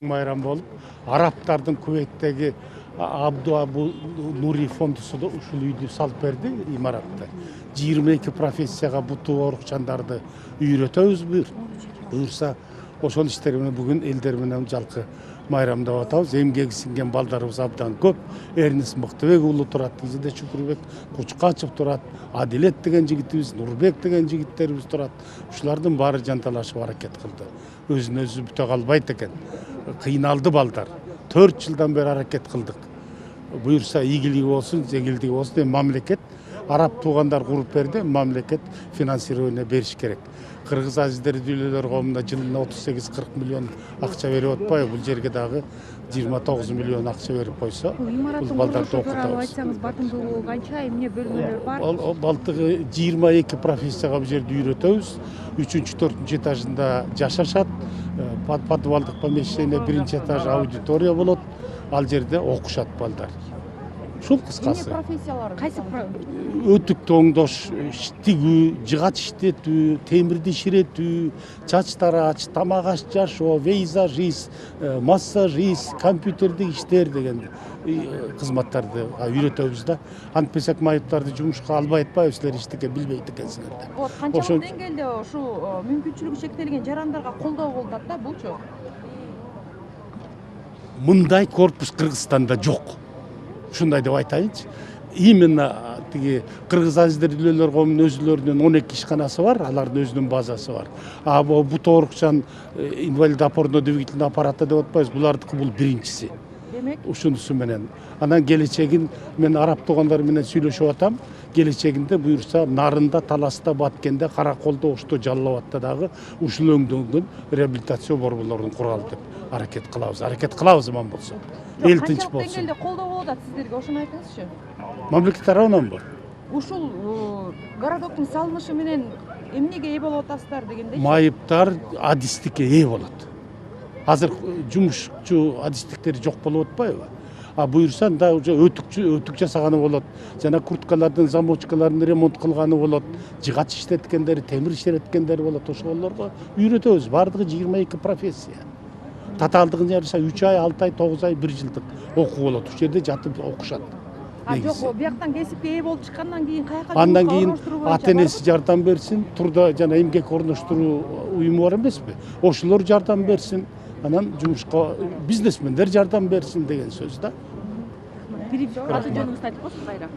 Майрам болуп, арабтардын Кувейттеги Абду Абу Нури фондусу да ушул үйдү салып берди, имаратты. 22 профессияга буту оорукчандарды үйрөтөбүз буюрса, ошол иштер менен бүгүн элдер менен жалкы майрамдап атабыз. Эмгеги сиңген балдарыбыз абдан көп. Эрнис Мыктыбек уулу турат, Кизиде Шүкүрбек Кучкачев турат, Адилет деген жигитибиз, Нурбек деген жигиттерибиз турат. Ушулардын баары жанталашып аракет кылды. Өзүн өзү бүтө калбайт экен. Кыйналды балдар. 4 жылдан бери аракет кылдык. Буюрса ийгилиги болсун, жеңилдиги болсун, мамлекет араб туугандар куруп берди, мамлекет финансирование бериш керек. Кыргыз азиздер дүүлөлөр коомуна жылына 38-40 миллион акча берип атпайбы? Бул жерге дагы 29 миллион акча берип койсо, бул балдарды окутабыз. Айтсаңыз, батымдуулугу канча, эмне бөлмөлөр бар? Ал балтыгы 22 профессияга бул жерде үйрөтөбүз. 3-4 этажында жашашат. Подвалдык помещение 1 этаж аудитория болот. Ал жерде окушат балдар. Ушул кыскасы. Профессиялар кайсы? Өтүктү оңдош, тигүү, жыгач иштетүү, темирди иширетүү, чач тарач, тамак аш жашоо, вейзажист, массажист, компьютердик иштер деген кызматтарды үйрөтөбүз да. Антпесек майыптарды жумушка албай атпайбы, силер эчтеке билбейт экенсиңер да. Вот канчалык деңгээлде ушул мүмкүнчүлүгү чектелген жарандарга колдоо болуп атат да, булчу? Мындай корпус Кыргызстанда жок. Ушундай деп айтайынчы. Именно тиги кыргыз азиздер дүүлөлөр коомунун өзүлөрүнүн 12 ишканасы бар, алардын өзүнүн базасы бар. Бут оорукчан инвалид опорно двигательный аппараты деп атпайбыз, булардыкы бул биринчиси. Демек, Ушунусу менен. Анан келечегин мен араб туугандар менен сүйлөшүп атам. Келечегинде буюрса Нарында, Таласта, Баткенде, Караколдо, Ошто, Жалал Абадта дагы ушул өңдөнгөн реабилитация борборлорун куралы деп аракет кылабыз. Аракет кылабыз аман болсо. Эл тынч канчалык болсун. деңгээлде колдоо болуп атат сиздерге, ошону айтыңызчы. Мамлекет тарабынан бар. Ушул городоктун салынышы менен эмнеге ээ болуп атасыздар дегенде? Майыптар адистикке ээ болот. Азыр жумушчу адистиктери жок болуп атпайбы? Буюрса да уже өтүк жасаганы болот. Жана курткалардын, замочкаларын ремонт кылганы болот. Жыгач иштеткендери, темир иштеткендери болот. Ошолорго үйрөтөбүз. Бардыгы 22 профессия. Татаалдыгын жарыса 3 ай, 6 ай, 9 ай, 1 жылдык окуу болот. Ушул жерде жатып окушат. Жок, бияктан кесипке ээ болуп чыккандан кийин каяка? Андан кийин ата-энеси жардам берсин, турда жана эмгек орноштуруу уюму бар эмеспи? Ошолор жардам берсин. Анан жумушка бизнесмендер жардам берсин деген сөз да. Аты жөнүңүздү айтып коесуз кайра?